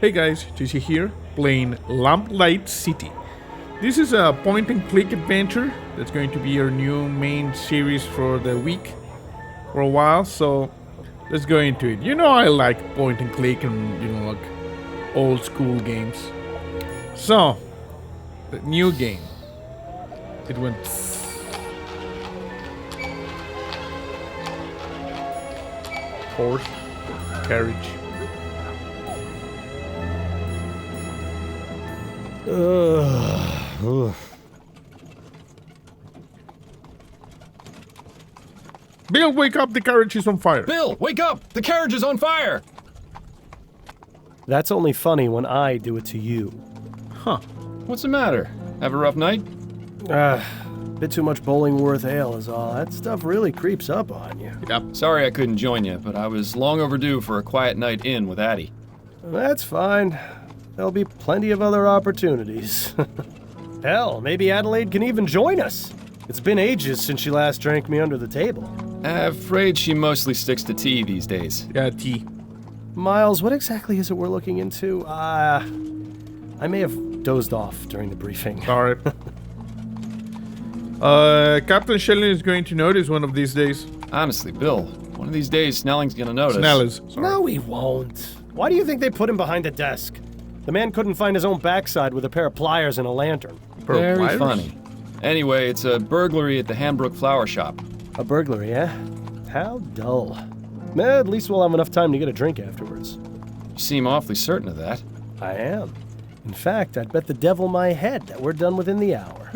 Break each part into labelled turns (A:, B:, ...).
A: Hey guys, JC here, playing Lamplight City. This is a point-and-click adventure that's going to be our new main series for the week for a while, so let's go into it. You know I like point-and-click and, like old-school games. So, the new game. It went... Horse, carriage. Bill, wake up, the carriage is on fire.
B: Bill, wake up! The carriage is on fire!
C: That's only funny when I do it to you.
A: Huh.
B: What's the matter? Have a rough night?
C: Bit too much Bollingworth ale is all. That stuff really creeps up on you.
A: Yep.
B: Sorry I couldn't join you, but I was long overdue for a quiet night in with Addie.
C: That's fine. There'll be plenty of other opportunities. Hell, maybe Adelaide can even join us. It's been ages since she last drank me under the table.
B: Afraid she mostly sticks to tea these days.
A: Yeah, tea.
C: Miles, what exactly is it we're looking into? I may have dozed off during the briefing.
A: Sorry. Captain Shelley is going to notice one of these days.
B: Honestly, Bill, one of these days Snelling's gonna notice.
A: Snellers. Sorry.
C: No, he won't. Why do you think they put him behind a desk? The man couldn't find his own backside with a pair of pliers and a lantern.
B: Very
A: Pliers?
B: funny. Anyway, it's a burglary at the Hambrook Flower Shop.
C: A burglary, eh? How dull. At least we'll have enough time to get a drink afterwards.
B: You seem awfully certain of that.
C: I am. In fact, I'd bet the devil my head that we're done within the hour.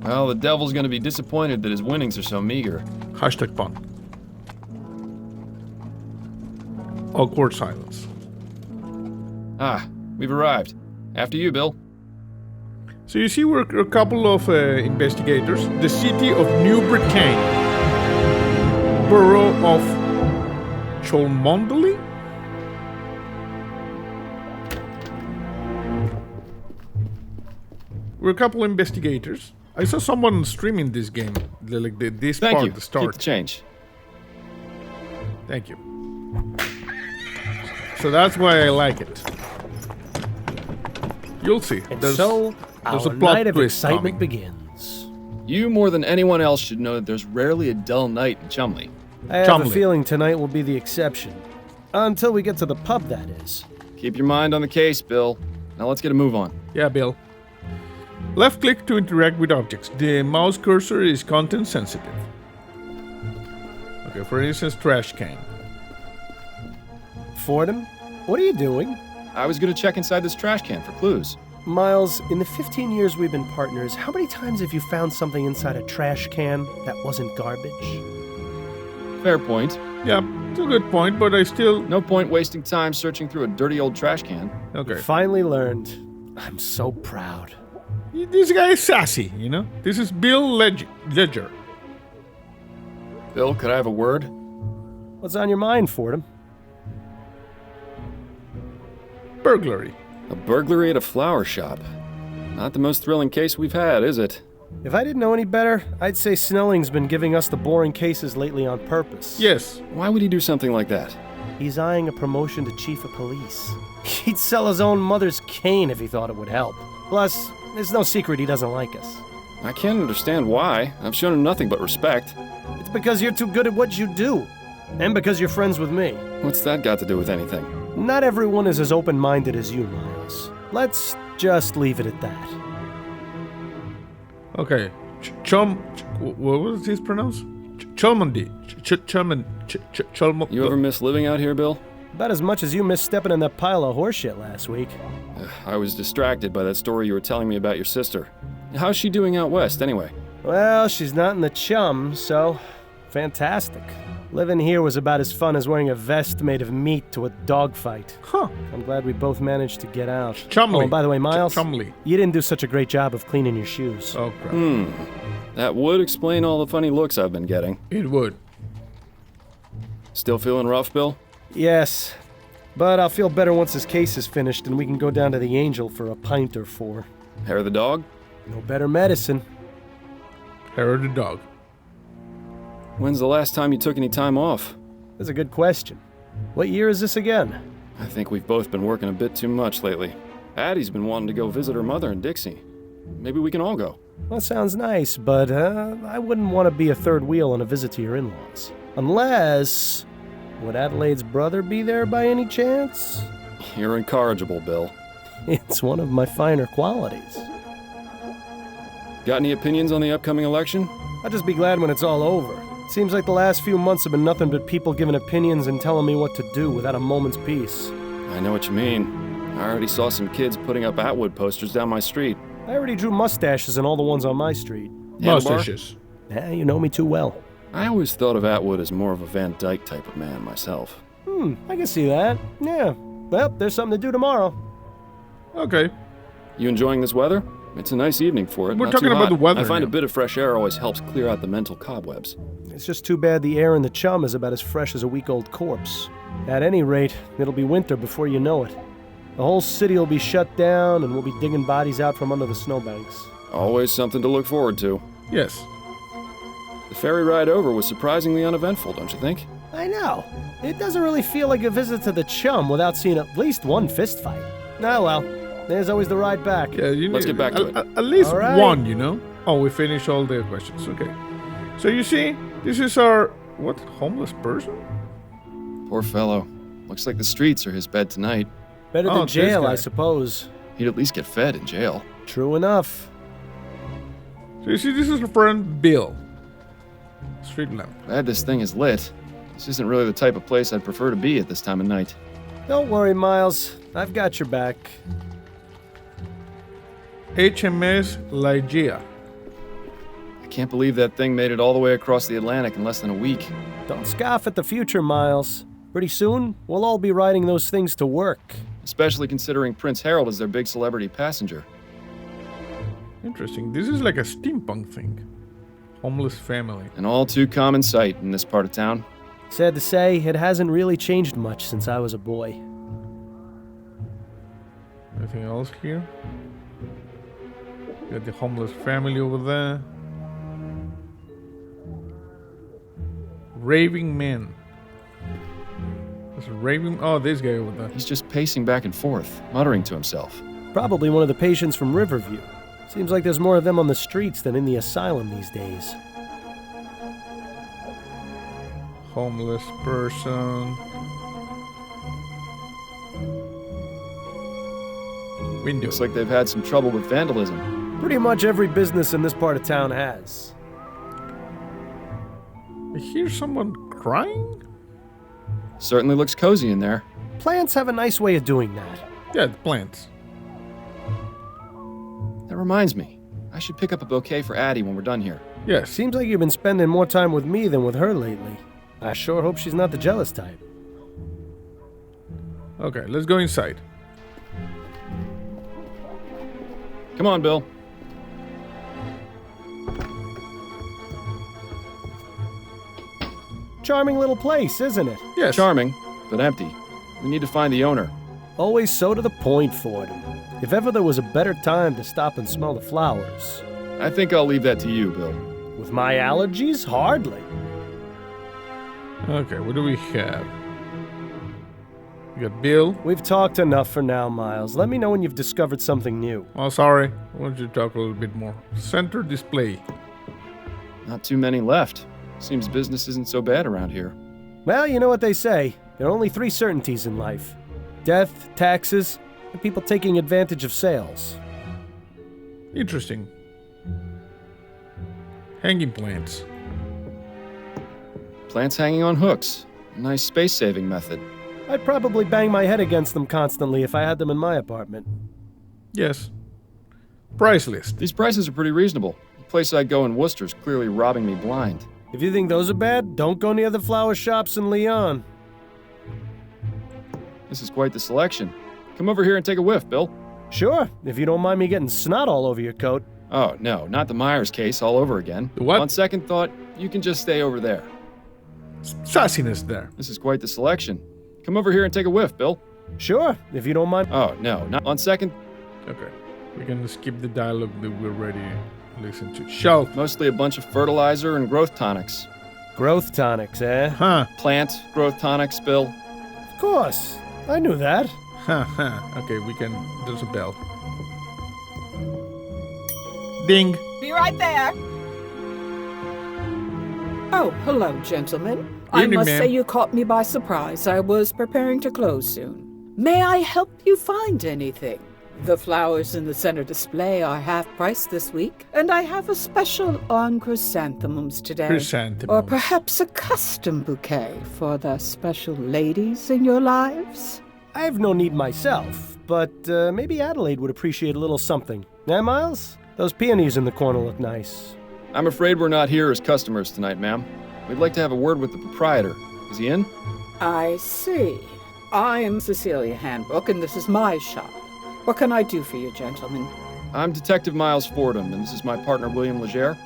B: Well, the devil's gonna be disappointed that his winnings are so meager.
A: Hashtag pun. Awkward silence.
B: Ah, we've arrived. After you, Bill.
A: So you see, we're a couple of investigators. The city of New Bretagne, borough of Cholmondeley. We're a couple of investigators. I saw someone streaming this game, this
B: Thank
A: part,
B: you.
A: the start.
B: Keep the change.
A: Thank you. So that's why I like it. You'll see.
C: And
A: There's
C: so,
A: a
C: our
A: plot
C: night of
A: twist
C: excitement
A: coming.
C: begins.
B: You more than anyone else should know that there's rarely a dull night in Chumley.
C: I have
A: Chumley.
C: a feeling tonight will be the exception. Until we get to the pub, that is.
B: Keep your mind on the case, Bill. Now let's get a move on.
A: Yeah, Bill. Left click to interact with objects. The mouse cursor is content sensitive. Okay, for instance, trash can.
C: Fordham, what are you doing?
B: I was gonna check inside this trash can for clues.
C: Miles, in the 15 years we've been partners, how many times have you found something inside a trash can that wasn't garbage?
B: Fair point.
A: Yeah, it's a good point, but I still...
B: No point wasting time searching through a dirty old trash can.
A: Okay.
C: Finally learned. I'm so proud.
A: This guy is sassy, you know? This is Bill Ledger.
B: Bill, could I have a word?
C: What's on your mind, Fordham?
A: Burglary.
B: A burglary at a flower shop. Not the most thrilling case we've had, is it?
C: If I didn't know any better, I'd say Snelling's been giving us the boring cases lately on purpose.
A: Yes.
B: Why would he do something like that?
C: He's eyeing a promotion to chief of police. He'd sell his own mother's cane if he thought it would help. Plus, there's no secret he doesn't like us.
B: I can't understand why. I've shown him nothing but respect.
C: It's because you're too good at what you do. And because you're friends with me.
B: What's that got to do with anything?
C: Not everyone is as open-minded as you, Miles. Let's just leave it at that.
A: Okay. What was this pronounced? Cholmondeley. Cholmondeley.
B: You ever miss living out here, Bill?
C: About as much as you missed stepping in that pile of horseshit last week.
B: I was distracted by that story you were telling me about your sister. How's she doing out west, anyway?
C: Well, she's not in the chum, so fantastic. Living here was about as fun as wearing a vest made of meat to a dogfight.
A: Huh.
C: I'm glad we both managed to get out.
A: Chumley.
C: Oh, and by the way, Miles,
A: Chumley.
C: you didn't do such a great job of cleaning your shoes.
A: Oh, crap.
B: That would explain all the funny looks I've been getting.
A: It would.
B: Still feeling rough, Bill?
C: Yes, but I'll feel better once this case is finished and we can go down to the Angel for a pint or four.
B: Hair of the dog?
C: No better medicine.
A: Hair of the dog.
B: When's the last time you took any time off?
C: That's a good question. What year is this again?
B: I think we've both been working a bit too much lately. Addie's been wanting to go visit her mother in Dixie. Maybe we can all go.
C: That sounds nice, but I wouldn't want to be a third wheel on a visit to your in-laws. Unless... Would Adelaide's brother be there by any chance?
B: You're incorrigible, Bill.
C: It's one of my finer qualities.
B: Got any opinions on the upcoming election?
C: I'll just be glad when it's all over. Seems like the last few months have been nothing but people giving opinions and telling me what to do without a moment's peace.
B: I know what you mean. I already saw some kids putting up Atwood posters down my street.
C: I already drew mustaches in all the ones on my street.
A: Mustaches.
C: You know me too well.
B: I always thought of Atwood as more of a Van Dyke type of man myself.
C: I can see that. Yeah. Well, there's something to do tomorrow.
A: Okay.
B: You enjoying this weather? It's a nice evening for it.
A: We're
B: not
A: talking
B: too
A: about
B: hot.
A: the weather
B: I find
A: now.
B: a bit of fresh air always helps clear out the mental cobwebs.
C: It's just too bad the air in the chum is about as fresh as a week-old corpse. At any rate, it'll be winter before you know it. The whole city will be shut down, and we'll be digging bodies out from under the snowbanks.
B: Always something to look forward to.
A: Yes.
B: The ferry ride over was surprisingly uneventful, don't you think?
C: I know. It doesn't really feel like a visit to the chum without seeing at least one fist fight. Oh well, there's always the ride back.
A: Yeah,
B: Let's get back to it.
A: At least
C: All right.
A: one, you know? Oh, we finished all the questions. Okay. So you see, this is our, what, homeless person?
B: Poor fellow. Looks like the streets are his bed tonight.
C: Better
A: Oh,
C: than
A: this
C: jail,
A: guy.
C: I suppose.
B: He'd at least get fed in jail.
C: True enough.
A: So you see, this is our friend Bill. Street lamp.
B: Glad this thing is lit. This isn't really the type of place I'd prefer to be at this time of night.
C: Don't worry, Miles. I've got your back.
A: HMS Ligeia.
B: I can't believe that thing made it all the way across the Atlantic in less than a week.
C: Don't scoff at the future, Miles. Pretty soon, we'll all be riding those things to work.
B: Especially considering Prince Harold is their big celebrity passenger.
A: Interesting. This is like a steampunk thing. Homeless family.
B: An all too common sight in this part of town.
C: Sad to say, it hasn't really changed much since I was a boy.
A: Anything else here? Got the homeless family over there. Raving man. There's a raving. Oh, this guy over there.
B: He's just pacing back and forth, muttering to himself.
C: Probably one of the patients from Riverview. Seems like there's more of them on the streets than in the asylum these days.
A: Homeless person. Window.
B: Looks like they've had some trouble with vandalism.
C: Pretty much every business in this part of town has.
A: I hear someone crying?
B: Certainly looks cozy in there.
C: Plants have a nice way of doing that.
A: Yeah, the plants.
B: That reminds me. I should pick up a bouquet for Addie when we're done here.
A: Yes.
C: Seems like you've been spending more time with me than with her lately. I sure hope she's not the jealous type.
A: Okay, let's go inside.
B: Come on, Bill.
C: Charming little place, isn't it?
A: Yes.
B: Charming, but empty. We need to find the owner.
C: Always so to the point, Fordham. If ever there was a better time to stop and smell the flowers.
B: I think I'll leave that to you, Bill.
C: With my allergies, hardly.
A: Okay, what do we have? We got Bill.
C: We've talked enough for now, Miles. Let me know when you've discovered something new.
A: Oh, sorry. I want you to talk a little bit more. Center display.
B: Not too many left. Seems business isn't so bad around here.
C: Well, you know what they say. There are only 3 certainties in life. Death, taxes, and people taking advantage of sales.
A: Interesting. Hanging plants.
B: Plants hanging on hooks. A nice space-saving method.
C: I'd probably bang my head against them constantly if I had them in my apartment.
A: Yes. Price list.
B: These prices are pretty reasonable. The place I go in Worcester's clearly robbing me blind.
C: If you think those are bad, don't go near the flower shops in Lyon.
B: This is quite the selection. Come over here and take a whiff, Bill.
C: Sure, if you don't mind me getting snot all over your coat.
B: Oh, no, not the Myers case all over again.
A: The what?
B: On second thought, you can just stay over there.
A: Sassiness there.
B: This is quite the selection. Come over here and take a whiff, Bill.
C: Sure, if you don't mind.
B: Oh, no, not on second.
A: Okay. We can skip the dialogue that we already listened to. Shelf.
B: Mostly a bunch of fertilizer and growth tonics.
C: Growth tonics, eh?
A: Huh.
B: Plant growth tonics, Bill.
C: Of course. I knew that.
A: Okay, there's a bell. Ding.
D: Be right there. Oh, hello, gentlemen. I
A: Evening,
D: must
A: ma'am.
D: say you caught me by surprise. I was preparing to close soon. May I help you find anything? The flowers in the center display are half price this week, and I have a special on chrysanthemums today.
A: Chrysanthemums.
D: Or perhaps a custom bouquet for the special ladies in your lives?
C: I have no need myself, but maybe Adelaide would appreciate a little something. Eh, Miles? Those peonies in the corner look nice.
B: I'm afraid we're not here as customers tonight, ma'am. We'd like to have a word with the proprietor. Is he in?
D: I see. I'm Cecilia Handbook, and this is my shop. What can I do for you, gentlemen?
B: I'm Detective Miles Fordham, and this is my partner, William Legere.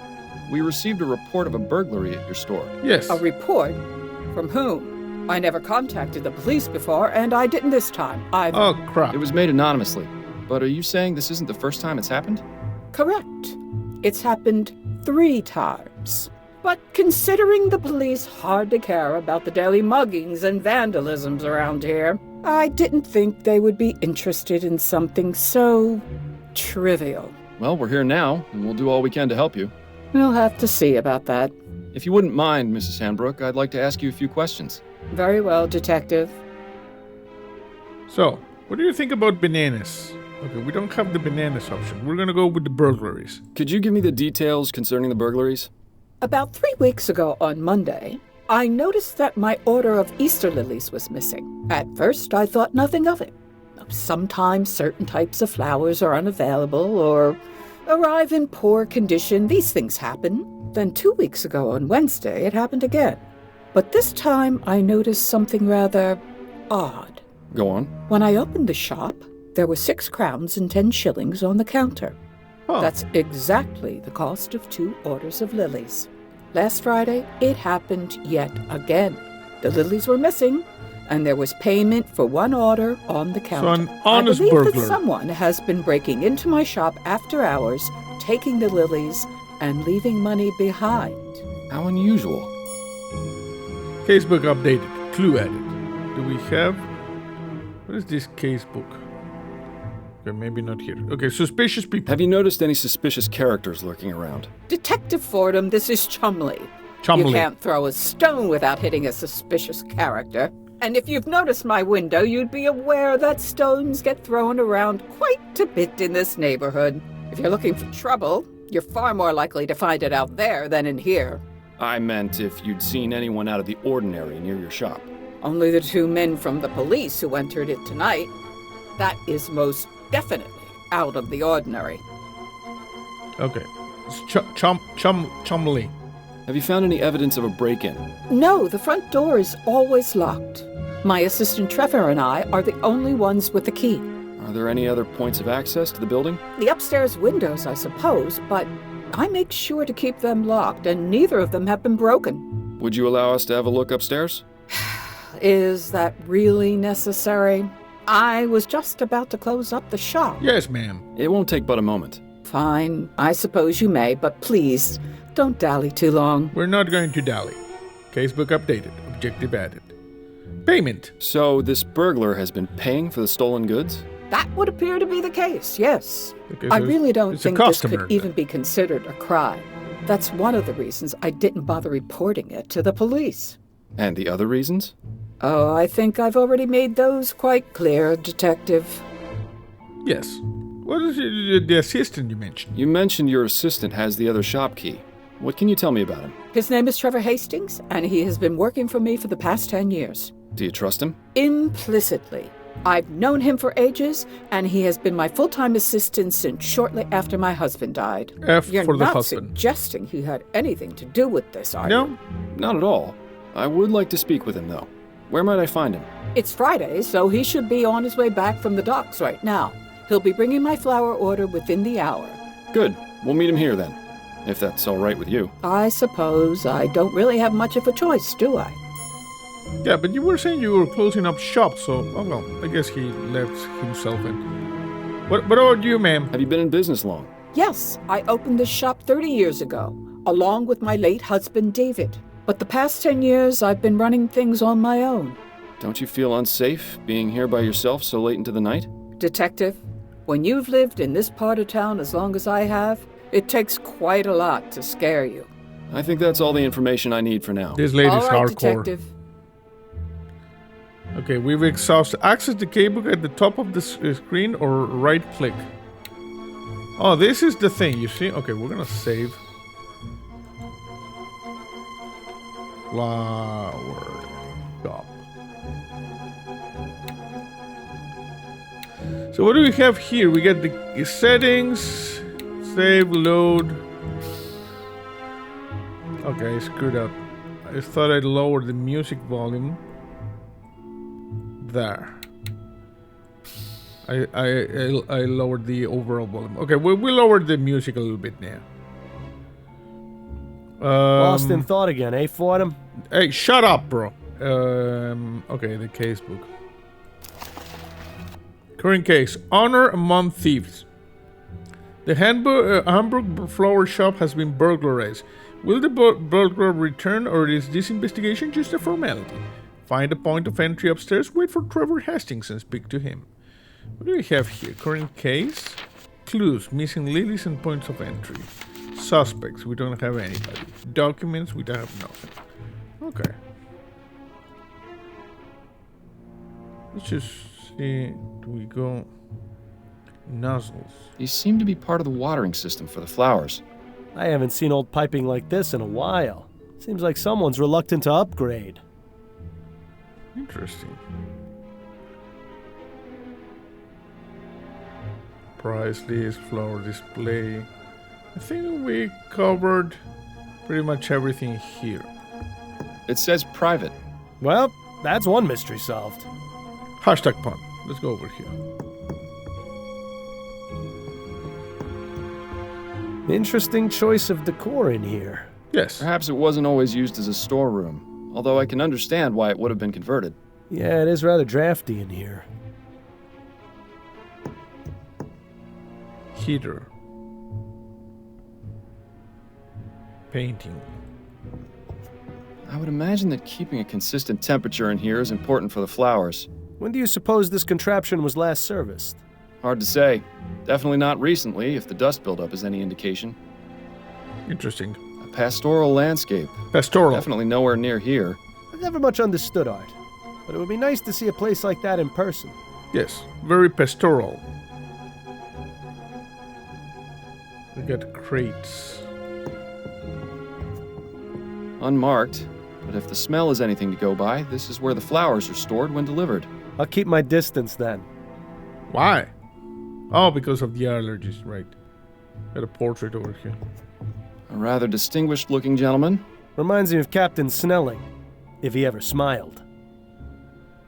B: We received a report of a burglary at your store.
A: Yes.
D: A report? From whom? I never contacted the police before, and I didn't this time.
A: Oh, crap.
B: It was made anonymously. But are you saying this isn't the first time it's happened?
D: Correct. It's happened 3 times. But considering the police hardly care about the daily muggings and vandalisms around here, I didn't think they would be interested in something so trivial.
B: Well, we're here now, and we'll do all we can to help you.
D: We'll have to see about that.
B: If you wouldn't mind, Mrs. Handbrook, I'd like to ask you a few questions.
D: Very well, Detective.
A: So, what do you think about bananas? Okay, we don't have the bananas option. We're gonna go with the burglaries.
B: Could you give me the details concerning the burglaries?
D: About 3 weeks ago on Monday, I noticed that my order of Easter lilies was missing. At first, I thought nothing of it. Sometimes certain types of flowers are unavailable or arrive in poor condition. These things happen. Then 2 weeks ago on Wednesday, it happened again. But this time, I noticed something rather odd.
B: Go on.
D: When I opened the shop, there were 6 crowns and 10 shillings on the counter.
A: Oh.
D: That's exactly the cost of 2 orders of lilies. Last Friday, it happened yet again. The lilies were missing, and there was payment for 1 order on the counter.
A: an honest
D: I believe
A: burglar.
D: that someone has been breaking into my shop after hours, taking the lilies, and leaving money behind.
B: How unusual.
A: Casebook updated. Clue added. Do we have... What is this casebook? Okay, maybe not here. Okay, suspicious people.
B: Have you noticed any suspicious characters lurking around?
D: Detective Fordham, this is Chumley.
A: Chumley.
D: You can't throw a stone without hitting a suspicious character. And if you've noticed my window, you'd be aware that stones get thrown around quite a bit in this neighborhood. If you're looking for trouble, you're far more likely to find it out there than in here.
B: I meant if you'd seen anyone out of the ordinary near your shop.
D: Only the 2 men from the police who entered it tonight. That is most definitely out of the ordinary.
A: Okay. It's Chumley.
B: Have you found any evidence of a break-in?
D: No, the front door is always locked. My assistant Trevor and I are the only ones with the key.
B: Are there any other points of access to the building?
D: The upstairs windows, I suppose, but I make sure to keep them locked, and neither of them have been broken.
B: Would you allow us to have a look upstairs?
D: Is that really necessary? I was just about to close up the shop.
A: Yes, ma'am.
B: It won't take but a moment.
D: Fine, I suppose you may, but please, don't dally too long.
A: We're not going to dally. Casebook updated. Objective added. Payment.
B: So this burglar has been paying for the stolen goods?
D: That would appear to be the case, yes.
A: Okay,
D: I
A: so
D: really don't
A: it's a
D: think this
A: customer
D: could
A: then.
D: even be considered a crime. That's one of the reasons I didn't bother reporting it to the police.
B: And the other reasons?
D: Oh, I think I've already made those quite clear, Detective.
A: Yes. What is the assistant you mentioned?
B: You mentioned your assistant has the other shop key. What can you tell me about him?
D: His name is Trevor Hastings, and he has been working for me for the past 10 years.
B: Do you trust him?
D: Implicitly. I've known him for ages, and he has been my full-time assistant since shortly after my husband died.
A: F
D: You're
A: for the
D: not
A: husband.
D: suggesting he had anything to do with this, are you?
A: No?
B: Not at all. I would like to speak with him, though. Where might I find him?
D: It's Friday, so he should be on his way back from the docks right now. He'll be bringing my flower order within the hour.
B: Good. We'll meet him here then. If that's all right with you.
D: I suppose I don't really have much of a choice, do I?
A: Yeah, but you were saying you were closing up shop, so, oh well, I guess he left himself in. What about you, ma'am?
B: Have you been in business long?
D: Yes, I opened this shop 30 years ago, along with my late husband, David. But the past 10 years, I've been running things on my own.
B: Don't you feel unsafe being here by yourself so late into the night?
D: Detective, when you've lived in this part of town as long as I have, it takes quite a lot to scare you.
B: I think that's all the information I need for now.
A: This lady's
D: All right,
A: hardcore.
D: Detective.
A: Okay, we've exhausted. Access the keybook at the top of the screen or right click. Oh, this is the thing, you see? Okay, we're gonna save. Flower shop. So what do we have here? We got the settings, save, load. Okay, I screwed up. I thought I'd lower the music volume. There. I lowered the overall volume. Okay, we lowered the music a little bit now.
C: Lost in thought again, eh, Fordham?
A: Hey, shut up, bro. Okay, the casebook. Current case: Honor among thieves. The Hamburg flower shop has been burglarized. Will the burglar return, or is this investigation just a formality? Find a point of entry upstairs, wait for Trevor Hastings and speak to him. What do we have here? Current case. Clues, missing lilies and points of entry. Suspects, we don't have anybody. Documents, we don't have nothing. Okay. Let's just see, do we go... Nozzles.
B: These seem to be part of the watering system for the flowers.
C: I haven't seen old piping like this in a while. Seems like someone's reluctant to upgrade.
A: Interesting. Price list, flower display. I think we covered pretty much everything here.
B: It says private.
C: Well, that's one mystery solved.
A: Hashtag pun. Let's go over here.
C: Interesting choice of decor in here.
A: Yes.
B: Perhaps it wasn't always used as a storeroom, although I can understand why it would have been converted.
C: Yeah, it is rather drafty in here.
A: Heater. Painting.
B: I would imagine that keeping a consistent temperature in here is important for the flowers.
C: When do you suppose this contraption was last serviced?
B: Hard to say. Definitely not recently, if the dust buildup is any indication.
A: Interesting.
B: A pastoral landscape.
A: Pastoral.
B: Definitely nowhere near here.
C: I've never much understood art, but it would be nice to see a place like that in person.
A: Yes, very pastoral. We got crates.
B: Unmarked, but if the smell is anything to go by, this is where the flowers are stored when delivered.
C: I'll keep my distance then.
A: Why? Oh, because of the allergies, right. Got a portrait over here.
B: A rather distinguished-looking gentleman.
C: Reminds me of Captain Snelling, if he ever smiled.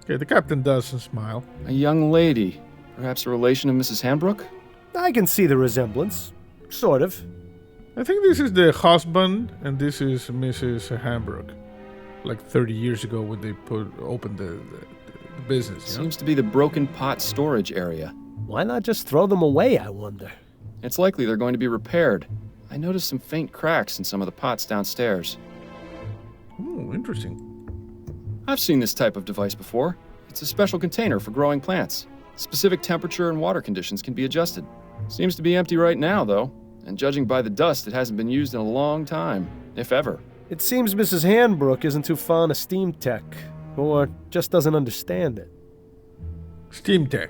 A: Okay, the captain doesn't smile.
B: A young lady. Perhaps a relation of Mrs. Hanbrook?
C: I can see the resemblance. Sort of.
A: I think this is the husband, and this is Mrs. Hamburg. Like 30 years ago when they opened the business. You know?
B: Seems to be the broken pot storage area.
C: Why not just throw them away, I wonder?
B: It's likely they're going to be repaired. I noticed some faint cracks in some of the pots downstairs.
A: Oh, interesting.
B: I've seen this type of device before. It's a special container for growing plants. Specific temperature and water conditions can be adjusted. Seems to be empty right now, though. And judging by the dust, it hasn't been used in a long time, if ever.
C: It seems Mrs. Hanbrook isn't too fond of steam tech, or just doesn't understand it.
A: Steam tech.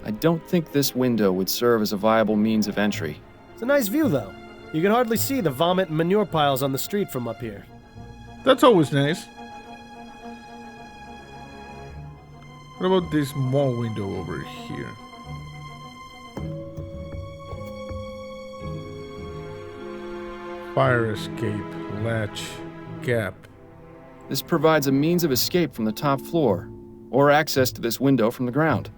B: I don't think this window would serve as a viable means of entry.
C: It's a nice view, though. You can hardly see the vomit and manure piles on the street from up here.
A: That's always nice. What about this small window over here? Fire escape, latch, gap.
B: This provides a means of escape from the top floor, or access to this window from the ground.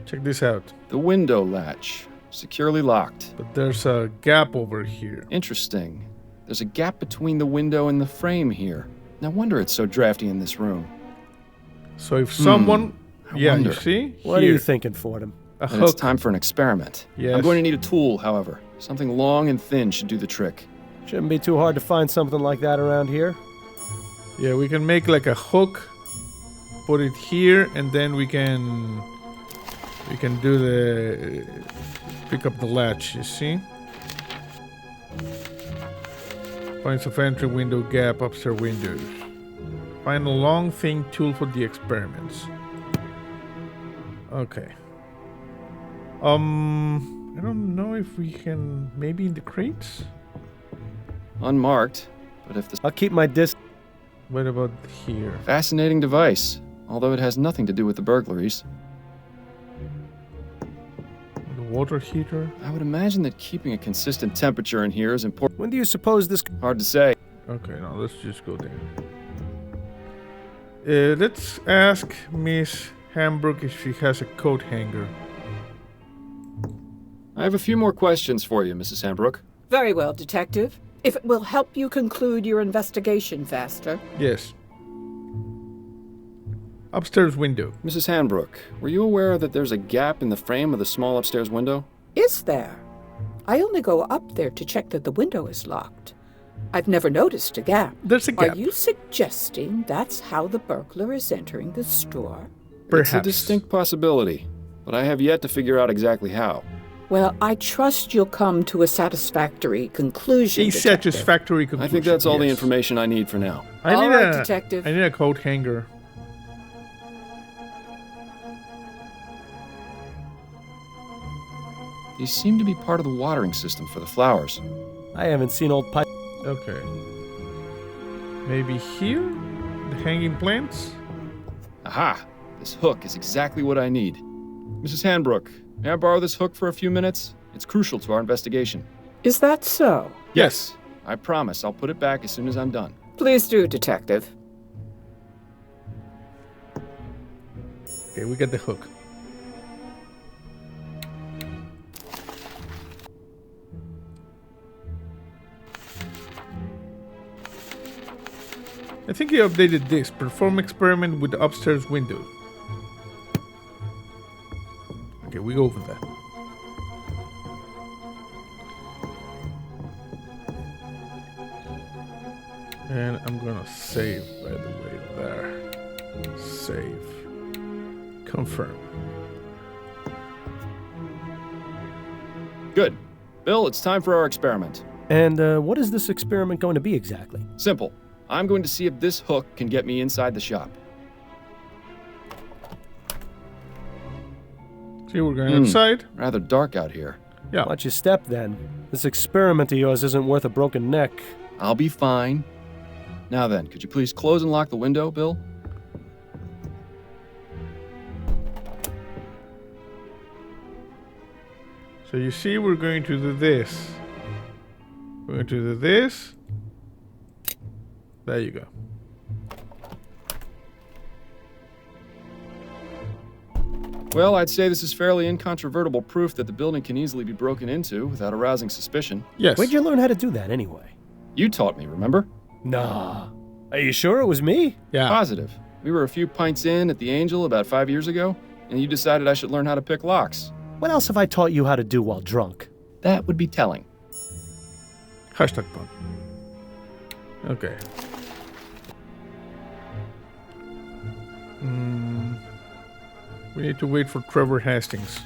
A: Check this out.
B: The window latch, securely locked.
A: But there's a gap over here.
B: Interesting. There's a gap between the window and the frame here. No wonder it's so drafty in this room.
A: So if someone...
B: I wonder.
A: You see?
C: What
A: Here.
C: are you thinking, Fordham?
A: A
B: And it's
A: hook.
B: time for an experiment.
A: Yes.
B: I'm going to need a tool, however. Something long and thin should do the trick.
C: Shouldn't be too hard to find something like that around here.
A: Yeah, we can make like a hook, put it here, and then we can do the pick up the latch. You see? Points of entry, window gap, upstairs windows. Find a long thing tool for the experiments. Okay. I don't know if we can. Maybe in the crates.
B: Unmarked, but if the
C: I'll keep my distance.
A: What about here?
B: fascinating device, although it has nothing to do with the burglaries.
A: The water heater.
B: I would imagine that keeping a consistent temperature in here is important.
C: When do you suppose this...
B: Hard to say.
A: Okay, now let's just go there. Let's ask Miss Hambrook if she has a coat hanger.
B: I have a few more questions for you, Mrs. Hambrook.
D: Very well, Detective. If it will help you conclude your investigation faster.
A: Yes. Upstairs window.
B: Mrs. Hambrook, were you aware that there's a gap in the frame of the small upstairs window?
D: Is there? I only go up there to check that the window is locked. I've never noticed a gap.
A: There's a gap.
D: Are you suggesting that's how the burglar is entering the store?
A: Perhaps.
B: It's a distinct possibility, but I have yet to figure out exactly how.
D: Well, I trust you'll come to a satisfactory conclusion,
A: A
D: Detective.
A: satisfactory conclusion.
B: I think that's all the
A: yes.
B: information I need for now.
A: I
D: All
A: need
D: right,
A: a
D: Detective.
A: I need a coat hanger.
B: These seem to be part of the watering system for the flowers.
C: I haven't seen old pipe...
A: Okay. Maybe here? The hanging plants?
B: Aha! This hook is exactly what I need. Mrs. Hanbrook, may I borrow this hook for a few minutes? It's crucial to our investigation.
D: Is that so?
B: Yes. I promise I'll put it back as soon as I'm done.
D: Please do, Detective.
A: Okay, we got the hook. I think he updated this. Perform experiment with the upstairs window. Okay, we go over that. And I'm gonna save, by the way, there. Save. Confirm.
B: Good. Bill, it's time for our experiment.
C: And what is this experiment going to be exactly?
B: Simple. I'm going to see if this hook can get me inside the shop.
A: See, we're going outside.
B: Rather dark out here.
A: Yeah.
C: Watch your step, then. This experiment of yours isn't worth a broken neck.
B: I'll be fine. Now then, could you please close and lock the window, Bill?
A: So you see, we're going to do this. We're going to do this. There you go.
B: Well, I'd say this is fairly incontrovertible proof that the building can easily be broken into without arousing suspicion.
A: Yes.
C: Where'd you learn how to do that, anyway?
B: You taught me, remember?
C: Nah. Are you sure it was me?
A: Yeah.
B: Positive. We were a few pints in at the Angel about 5 years ago, and you decided I should learn how to pick locks.
C: What else have I taught you how to do while drunk?
B: That would be telling.
A: Hashtag pun. Okay. We need to wait for Trevor Hastings.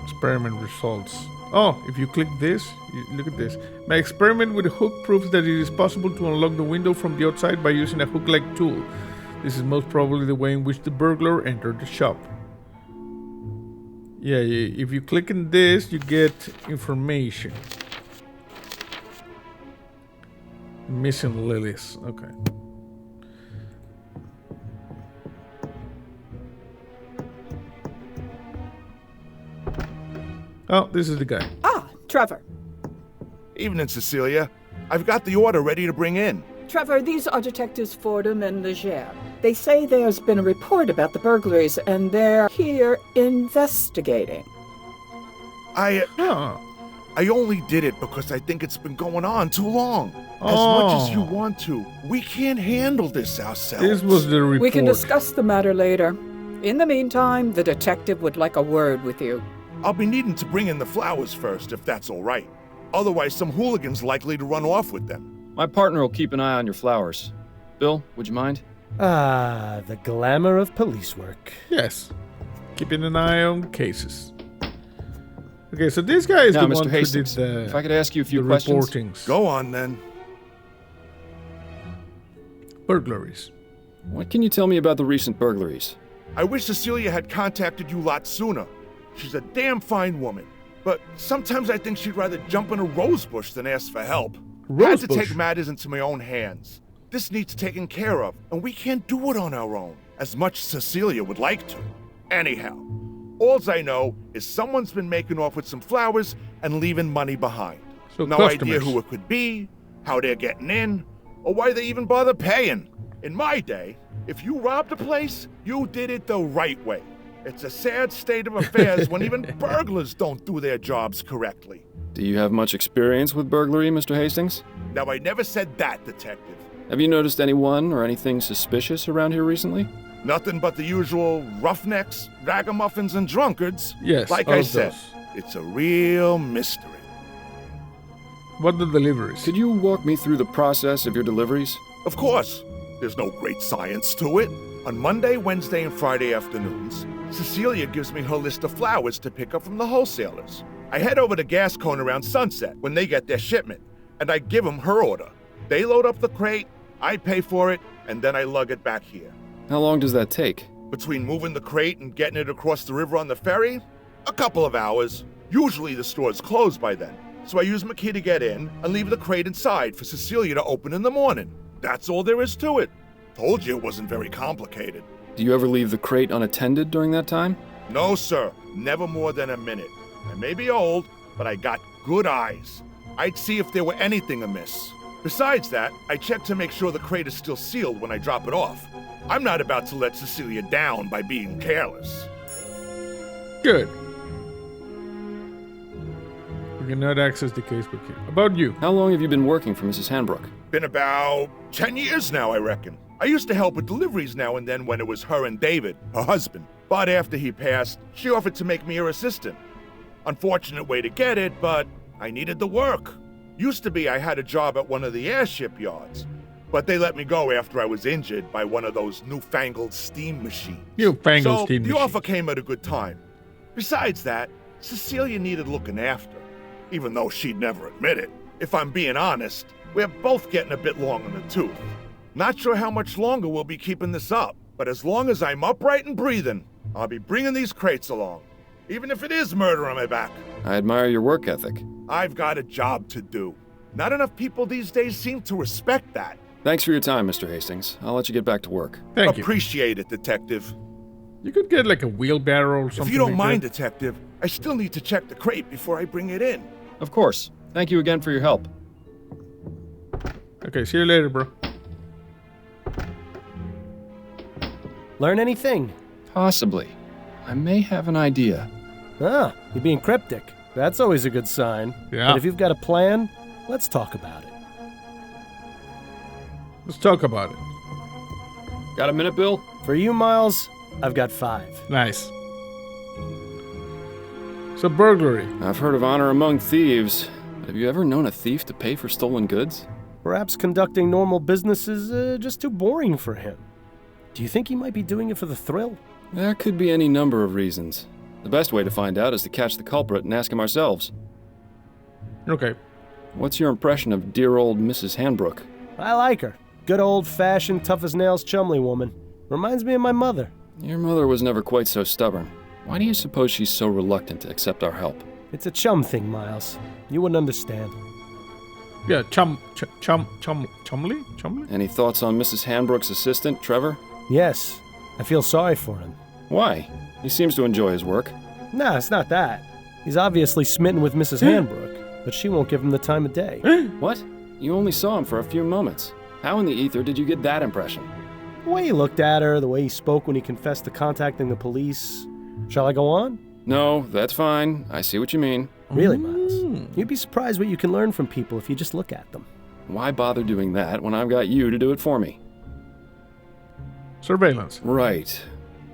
A: Experiment results. Oh, if you click this, look at this. My experiment with a hook proves that it is possible to unlock the window from the outside by using a hook-like tool. This is most probably the way in which the burglar entered the shop. Yeah, if you click on this, you get information. Missing lilies. Okay. Oh, this is the guy.
D: Ah, Trevor.
E: Evening, Cecilia. I've got the order ready to bring in.
D: Trevor, these are Detectives Fordham and Leger. They say there's been a report about the burglaries, and they're here investigating.
A: Oh.
E: I only did it because I think it's been going on too long. As much as you want to, we can't handle this ourselves.
A: This was the report.
D: We can discuss the matter later. In the meantime, the detective would like a word with you.
E: I'll be needing to bring in the flowers first, if that's all right. Otherwise, some hooligan's likely to run off with them.
B: My partner will keep an eye on your flowers. Bill, would you mind?
C: Ah, the glamour of police work.
A: Yes. Keeping an eye on cases. Okay, so this guy is
B: Now,
A: the
B: Mr.
A: one
B: Hastings,
A: who did the,
B: if I could ask you a few
A: the
B: questions.
A: reportings.
E: Go on, then.
A: Burglaries.
B: What can you tell me about the recent burglaries?
E: I wish Cecilia had contacted you lots sooner. She's a damn fine woman. But sometimes I think she'd rather jump in a rose bush than ask for help. Had to
A: Rosebush?
E: take matters into my own hands. This needs taken care of, and we can't do it on our own, as much as Cecilia would like to. Anyhow, alls I know is someone's been making off with some flowers and leaving money behind.
A: So
E: No idea who it could be, how they're getting in, or why they even bother paying. In my day, if you robbed a place, you did it the right way. It's a sad state of affairs when even burglars don't do their jobs correctly.
B: Do you have much experience with burglary, Mr. Hastings?
E: Now, I never said that, Detective.
B: Have you noticed anyone or anything suspicious around here recently?
E: Nothing but the usual roughnecks, ragamuffins, and drunkards.
A: Yes,
E: Like
A: all
E: I
A: of
E: said,
A: those.
E: it's a real mystery.
A: What the deliveries?
B: Could you walk me through the process of your deliveries?
E: Of course, there's no great science to it. On Monday, Wednesday, and Friday afternoons, Cecilia gives me her list of flowers to pick up from the wholesalers. I head over to Gascone around sunset when they get their shipment, and I give them her order. They load up the crate, I pay for it, and then I lug it back here.
B: How long does that take?
E: Between moving the crate and getting it across the river on the ferry, a couple of hours. Usually the store's closed by then, so I use my key to get in and leave the crate inside for Cecilia to open in the morning. That's all there is to it. Told you it wasn't very complicated.
B: Do you ever leave the crate unattended during that time?
E: No, sir. Never more than a minute. I may be old, but I got good eyes. I'd see if there were anything amiss. Besides that, I check to make sure the crate is still sealed when I drop it off. I'm not about to let Cecilia down by being careless.
A: Good. We cannot access the casebook here. About you.
B: How long have you been working for Mrs. Hanbrook?
E: Been about 10 years now, I reckon. I used to help with deliveries now and then when it was her and David, her husband. But after he passed, she offered to make me her assistant. Unfortunate way to get it, but I needed the work. Used to be I had a job at one of the airship yards, but they let me go after I was injured by one of those newfangled steam machines.
A: Newfangled
E: so
A: steam
E: the
A: machines.
E: offer came at a good time. Besides that, Cecilia needed looking after, even though she'd never admit it. If I'm being honest, we're both getting a bit long in the tooth. Not sure how much longer we'll be keeping this up, but as long as I'm upright and breathing, I'll be bringing these crates along, even if it is murder on my back.
B: I admire your work ethic.
E: I've got a job to do. Not enough people these days seem to respect that.
B: Thanks for your time, Mr. Hastings. I'll let you get back to work.
A: Thank you.
E: Appreciate it, Detective.
A: You could get like a wheelbarrow or something.
E: If you don't
A: like
E: mind,
A: that.
E: Detective, I still need to check the crate before I bring it in.
B: Of course. Thank you again for your help.
A: Okay, see you later, bro.
C: Learn anything?
B: Possibly. I may have an idea.
C: Ah, you're being cryptic. That's always a good sign.
A: Yeah.
C: But if you've got a plan, let's talk about it.
A: Let's talk about it.
B: Got a minute, Bill?
C: For you, Miles, I've got 5.
A: Nice. So burglary.
B: I've heard of honor among thieves. But have you ever known a thief to pay for stolen goods?
C: Perhaps conducting normal business is just too boring for him. Do you think he might be doing it for the thrill?
B: There could be any number of reasons. The best way to find out is to catch the culprit and ask him ourselves.
A: Okay.
B: What's your impression of dear old Mrs. Hanbrook?
C: I like her. Good old-fashioned, tough-as-nails chumley woman. Reminds me of my mother.
B: Your mother was never quite so stubborn. Why do you suppose she's so reluctant to accept our help?
C: It's a chum thing, Miles. You wouldn't understand.
A: Yeah, Chumley?
B: Any thoughts on Mrs. Hanbrook's assistant, Trevor?
C: Yes, I feel sorry for him.
B: Why? He seems to enjoy his work.
C: Nah, it's not that. He's obviously smitten with Mrs. Hanbrook, but she won't give him the time of day.
B: What? You only saw him for a few moments. How in the ether did you get that impression?
C: The way he looked at her, the way he spoke when he confessed to contacting the police. Shall I go on?
B: No, that's fine. I see what you mean.
C: Really, Miles? You'd be surprised what you can learn from people if you just look at them.
B: Why bother doing that when I've got you to do it for me?
A: Surveillance.
B: Right.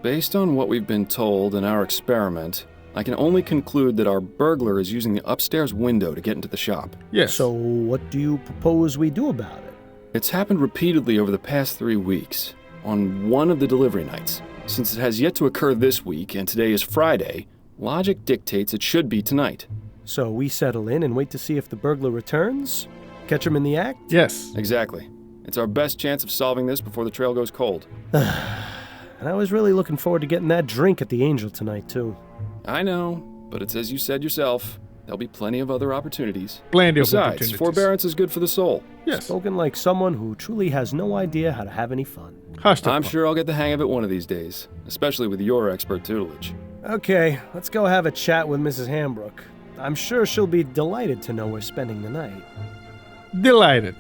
B: Based on what we've been told in our experiment, I can only conclude that our burglar is using the upstairs window to get into the shop.
A: Yes.
C: So what do you propose we do about it?
B: It's happened repeatedly over the past 3 weeks, on one of the delivery nights. Since it has yet to occur this week, and today is Friday, logic dictates it should be tonight.
C: So we settle in and wait to see if the burglar returns? Catch him in the act?
A: Yes.
B: Exactly. It's our best chance of solving this before the trail goes cold.
C: And I was really looking forward to getting that drink at the Angel tonight, too.
B: I know, but it's as you said yourself. There'll be plenty of other opportunities.
A: Plenty of
B: Besides,
A: opportunities.
B: forbearance is good for the soul.
A: Yes.
C: Spoken like someone who truly has no idea how to have any fun.
A: Hashtag
B: I'm
A: fun.
B: sure I'll get the hang of it one of these days, especially with your expert tutelage.
C: Okay, let's go have a chat with Mrs. Hambrook. I'm sure she'll be delighted to know we're spending the night.
A: Delighted.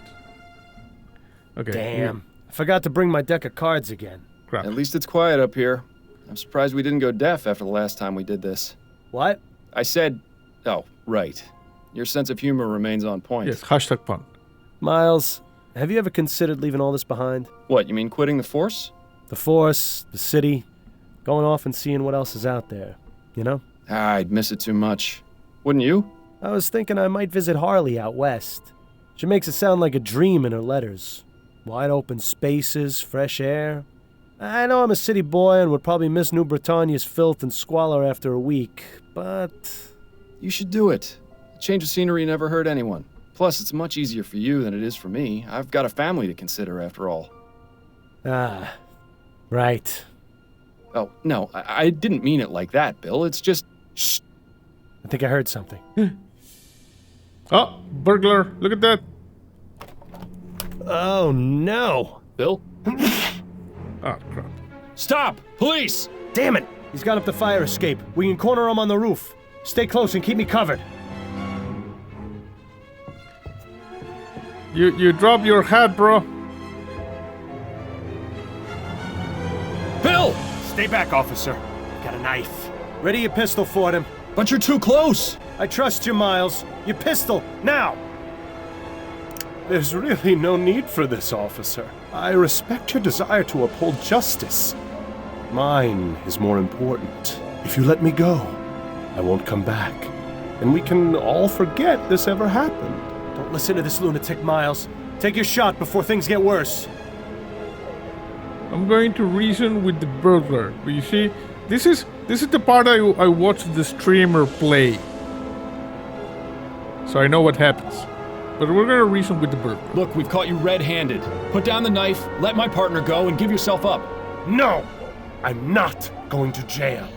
A: Okay.
C: Damn. I forgot to bring my deck of cards again.
A: Crap.
B: At least it's quiet up here. I'm surprised we didn't go deaf after the last time we did this.
C: What?
B: I said, oh, right. Your sense of humor remains on point.
A: Yes. Hashtag fun.
C: Miles, have you ever considered leaving all this behind?
B: What, you mean quitting the force?
C: The Force, the city, going off and seeing what else is out there, you know?
B: I'd miss it too much. Wouldn't you?
C: I was thinking I might visit Harley out west. She makes it sound like a dream in her letters. Wide open spaces, fresh air. I know I'm a city boy and would probably miss New Bretagne's filth and squalor after a week, but...
B: You should do it. A change of scenery never hurt anyone. Plus, it's much easier for you than it is for me. I've got a family to consider, after all.
C: Ah, right.
B: Oh, no, I didn't mean it like that, Bill. It's just... Shh.
C: I think I heard something.
A: Oh, burglar. Look at that.
C: Oh, no.
B: Bill?
A: Oh, crap.
B: Stop! Police!
C: Damn it! He's got up the fire escape. We can corner him on the roof. Stay close and keep me covered.
A: You drop your hat, bro.
B: Bill!
C: Stay back, officer. I've got a knife. Ready your pistol, Fordham.
B: But you're too close!
C: I trust you, Miles. Your pistol, now! There's really no need for this, officer. I respect your desire to uphold justice. Mine is more important. If you let me go, I won't come back. And we can all forget this ever happened. Don't listen to this lunatic, Miles. Take your shot before things get worse.
A: I'm going to reason with the burglar. But you see, this is the part I watched the streamer play. So I know what happens. But we're gonna reason with the burglar.
B: Look, we've caught you red-handed. Put down the knife, let my partner go, and give yourself up.
C: No! I'm not going to jail.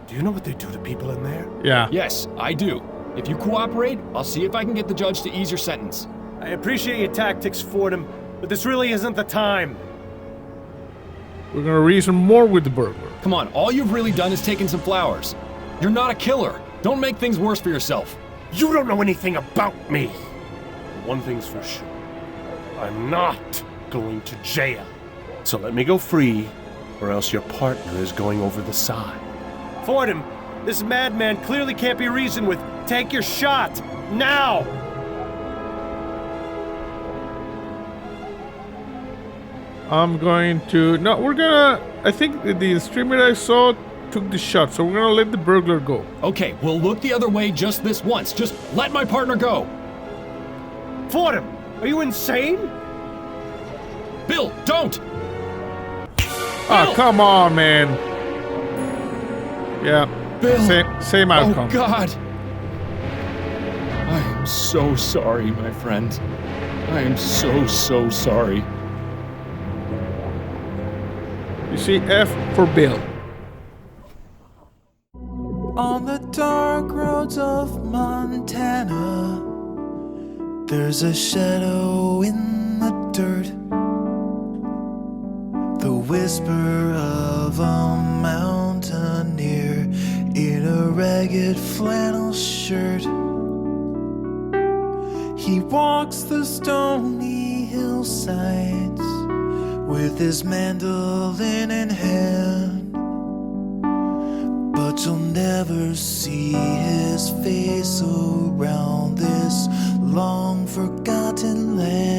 C: Do you know what they do to people in there?
A: Yeah.
B: Yes, I do. If you cooperate, I'll see if I can get the judge to ease your sentence.
C: I appreciate your tactics, Fordham, but this really isn't the time.
A: We're gonna reason more with the burglar.
B: Come on, all you've really done is taken some flowers. You're not a killer. Don't make things worse for yourself.
C: You don't know anything about me. One thing's for sure. I'm not going to jail. So let me go free, or else your partner is going over the side. Fordham, this madman clearly can't be reasoned with. Take your shot, now!
A: I'm going to... No, we're gonna... I think the streamer I saw took the shot, so we're gonna let the burglar go.
B: Okay, we'll look the other way just this once. Just let my partner go.
C: Fordham, are you insane?
B: Bill, don't!
A: Oh, come on, man. Yeah.
B: Bill.
A: Same outcome.
B: Oh, God. I am so sorry, my friend. I am so sorry.
A: You see, F for Bill.
F: On the dark roads of Montana, there's a shadow in the dirt. The whisper of a mountaineer in a ragged flannel shirt. He walks the stony hillsides with his mandolin in hand, but you'll never see his face around this long forgotten land.